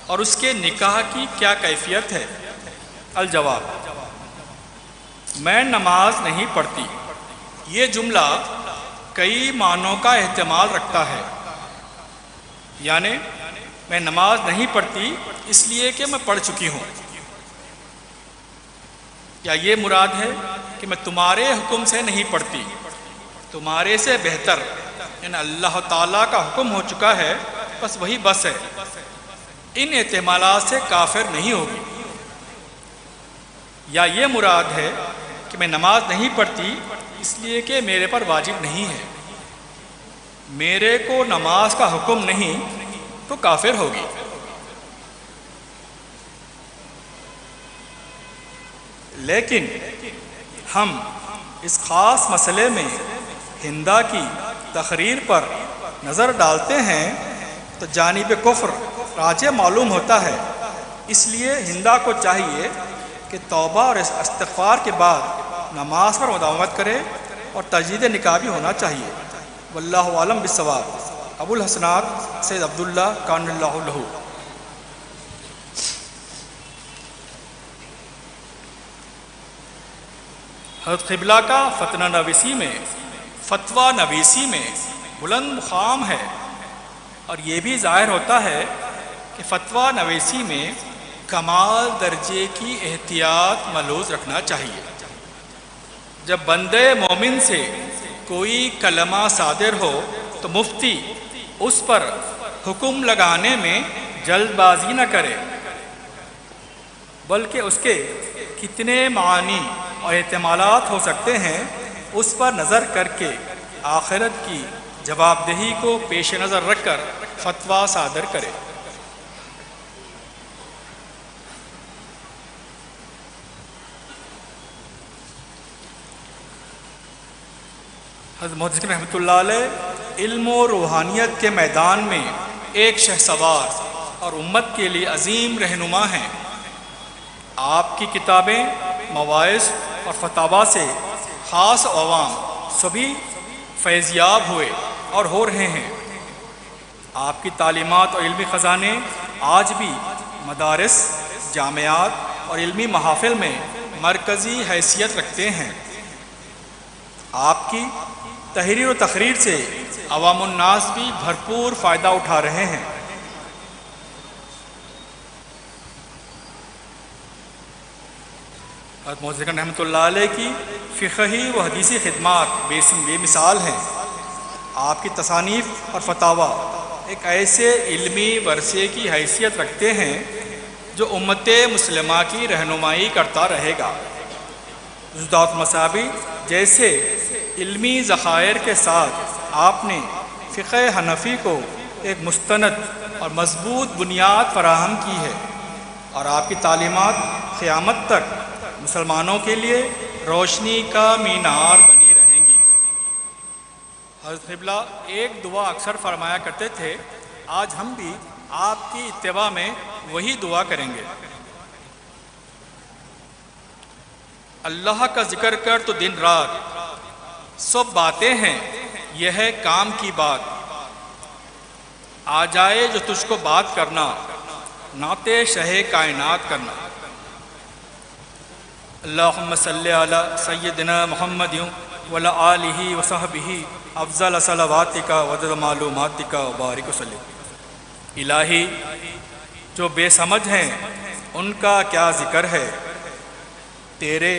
اور اس کے نکاح کی کیا کیفیت ہے؟ الجواب، میں نماز نہیں پڑھتی یہ جملہ کئی معنوں کا احتمال رکھتا ہے، یعنی میں نماز نہیں پڑھتی اس لیے کہ میں پڑھ چکی ہوں، یا یہ مراد ہے کہ میں تمہارے حکم سے نہیں پڑھتی، تمہارے سے بہتر یعنی اللہ تعالیٰ کا حکم ہو چکا ہے بس وہی بس ہے۔ ان احتمالات سے کافر نہیں ہوگی۔ یا یہ مراد ہے کہ میں نماز نہیں پڑھتی اس لیے کہ میرے پر واجب نہیں ہے، میرے کو نماز کا حکم نہیں تو کافر ہوگی۔ لیکن ہم اس خاص مسئلے میں ہندہ کی تقریر پر نظر ڈالتے ہیں تو جانب کفر راجع معلوم ہوتا ہے، اس لیے ہندہ کو چاہیے کہ توبہ اور استغفار کے بعد نماز پر مداومت کرے اور تجدید نکاح بھی ہونا چاہیے۔ واللہ عالم بالصواب۔ ابو الحسنات سید عبداللہ کان اللہ لہ۔ حضرت قبلہ کا فتویٰ نویسی میں بلند مقام ہے، اور یہ بھی ظاہر ہوتا ہے کہ فتویٰ نویسی میں کمال درجے کی احتیاط ملحوظ رکھنا چاہیے۔ جب بندے مومن سے کوئی کلمہ صادر ہو تو مفتی اس پر حکم لگانے میں جلد بازی نہ کرے، بلکہ اس کے کتنے معانی اور احتمالات ہو سکتے ہیں اس پر نظر کر کے آخرت کی جواب دہی کو پیش نظر رکھ کر فتویٰ صادر کرے۔ حضرت محدث رحمۃ اللہ علیہ علم و روحانیت کے میدان میں ایک شہسوار اور امت کے لیے عظیم رہنما ہیں۔ آپ کی کتابیں، مواعظ اور فتاویٰ سے خاص عوام سبھی فیضیاب ہوئے اور ہو رہے ہیں۔ آپ کی تعلیمات اور علمی خزانے آج بھی مدارس، جامعات اور علمی محافل میں مرکزی حیثیت رکھتے ہیں۔ آپ کی تحریر و تقریر سے عوام الناس بھی بھرپور فائدہ اٹھا رہے ہیں۔ حضرت محدث رحمۃ اللہ علیہ کی فقہی و حدیثی خدمات بے مثال ہیں۔ آپ کی تصانیف اور فتاویٰ ایک ایسے علمی ورثے کی حیثیت رکھتے ہیں جو امت مسلمہ کی رہنمائی کرتا رہے گا۔ زدات المصابیح جیسے علمی ذخائر کے ساتھ آپ نے فقہ حنفی کو ایک مستند اور مضبوط بنیاد فراہم کی ہے، اور آپ کی تعلیمات قیامت تک مسلمانوں کے لیے روشنی کا مینار بنی رہیں گی۔ حضرت قبلہ ایک دعا اکثر فرمایا کرتے تھے، آج ہم بھی آپ کی اتباع میں وہی دعا کریں گے۔ اللہ کا ذکر کر تو دن رات سب باتیں ہیں، یہ ہے کام کی بات۔ آ جائے جو تجھ کو بات کرنا، نعت شہ کائنات کرنا۔ اللہم صلی علی سیدنا محمد وعلی آلہ وصحبہ افضل صلواتک وعدد معلوماتک وبارک وسلم۔ الہی جو بے سمجھ ہیں ان کا کیا ذکر ہے، تیرے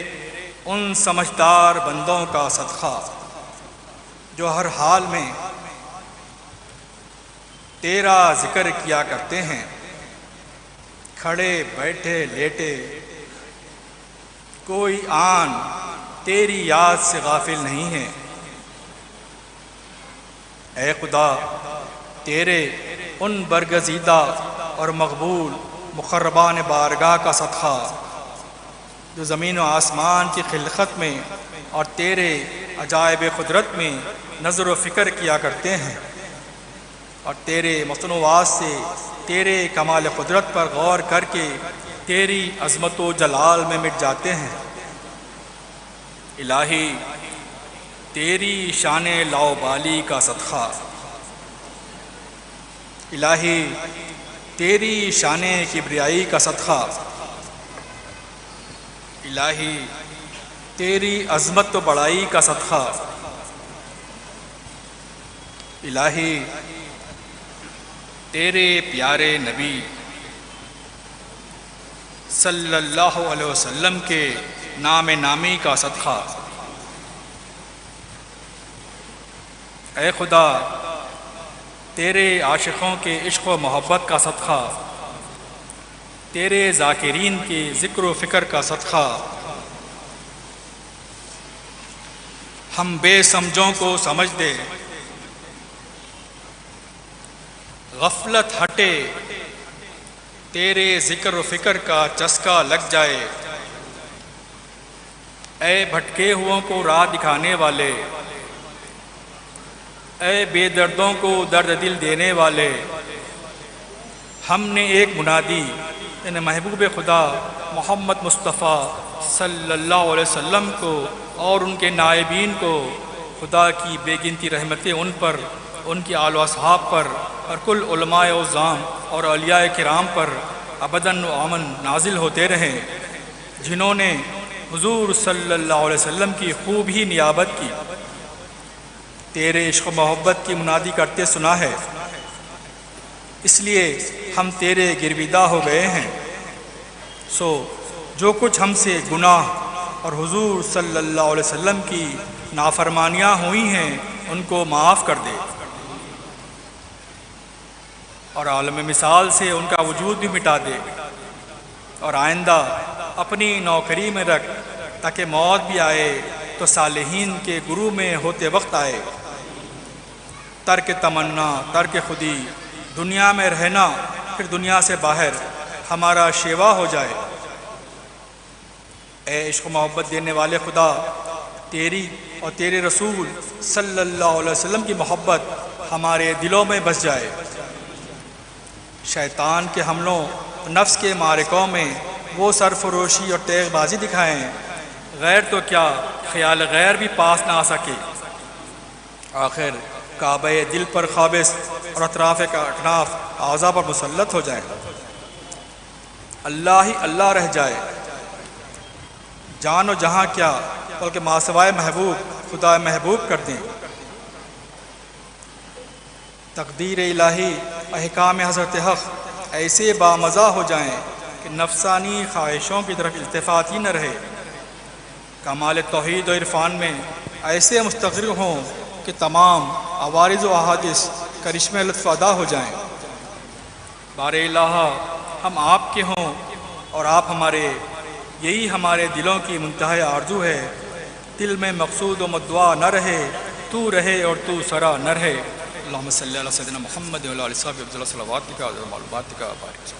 ان سمجھدار بندوں کا صدقہ جو ہر حال میں تیرا ذکر کیا کرتے ہیں، کھڑے بیٹھے لیٹے کوئی آن تیری یاد سے غافل نہیں ہے۔ اے خدا تیرے ان برگزیدہ اور مقبول مقربان بارگاہ کا صدقہ جو زمین و آسمان کی خلقت میں اور تیرے عجائب قدرت میں نظر و فکر کیا کرتے ہیں اور تیرے مصنوعات سے تیرے کمال قدرت پر غور کر کے تیری عظمت و جلال میں مٹ جاتے ہیں۔ الہی تیری شان لاؤبالی کا صدقہ، الہی تیری شان کبریائی کا صدقہ، الہی تیری عظمت و بڑائی کا صدقہ، الہی تیرے پیارے نبی صلی اللہ علیہ وسلم کے نام نامی کا صدقہ۔ اے خدا تیرے عاشقوں کے عشق و محبت کا صدقہ، تیرے ذاکرین کے ذکر و فکر کا صدقہ، ہم بے سمجھوں کو سمجھ دے، غفلت ہٹے، تیرے ذکر و فکر کا چسکا لگ جائے۔ اے بھٹکے ہوئوں کو راہ دکھانے والے، اے بے دردوں کو درد دل دینے والے، ہم نے ایک منادی یعنی محبوب خدا محمد مصطفیٰ صلی اللہ علیہ وسلم کو اور ان کے نائبین کو خدا کی بے گنتی رحمتیں ان پر، ان کی آل و اصحاب پر اور کل علماء اعظام اور اولیاء کرام پر ابداً و امن نازل ہوتے رہیں، جنہوں نے حضور صلی اللہ علیہ وسلم کی خوب ہی نیابت کی، تیرے عشق و محبت کی منادی کرتے سنا ہے، اس لیے ہم تیرے گرویدہ ہو گئے ہیں۔ سو جو کچھ ہم سے گناہ اور حضور صلی اللہ علیہ وسلم کی نافرمانیاں ہوئی ہیں ان کو معاف کر دے اور عالم مثال سے ان کا وجود بھی مٹا دے، اور آئندہ اپنی نوکری میں رکھ تاکہ موت بھی آئے تو صالحین کے گروہ میں ہوتے وقت آئے۔ ترک تمنا، ترک خودی، دنیا میں رہنا پھر دنیا سے باہر ہمارا شیوا ہو جائے۔ اے عشق و محبت دینے والے خدا، تیری اور تیرے رسول صلی اللہ علیہ وسلم کی محبت ہمارے دلوں میں بس جائے۔ شیطان کے حملوں، نفس کے معرکوں میں وہ سرفروشی اور تیغ بازی دکھائیں، غیر تو کیا خیال غیر بھی پاس نہ آ سکے، آخر کعبہ دل پر قابض اور اطراف کا اکناف اعضاء پر مسلط ہو جائیں، اللہ ہی اللہ رہ جائے، جان و جہاں کیا بلکہ ماسوائے محبوب خدا محبوب کر دیں۔ تقدیر الہی، احکام حضرت حق ایسے بامزہ ہو جائیں کہ نفسانی خواہشوں کی طرف التفات ہی نہ رہے، کمال توحید و عرفان میں ایسے مستغرق ہوں کہ تمام عوارض و احادث کرشمے لطف ادا ہو جائیں۔ بار الہ ہم آپ کے ہوں اور آپ ہمارے، یہی ہمارے دلوں کی منتہی آرزو ہے۔ دل میں مقصود و مدعا نہ رہے، تو رہے اور تو سرا نہ رہے۔ اللہم صلی علی سیدنا محمد وعلی آلہ وصحبہ افضل صلواتک و معلوماتک بارک۔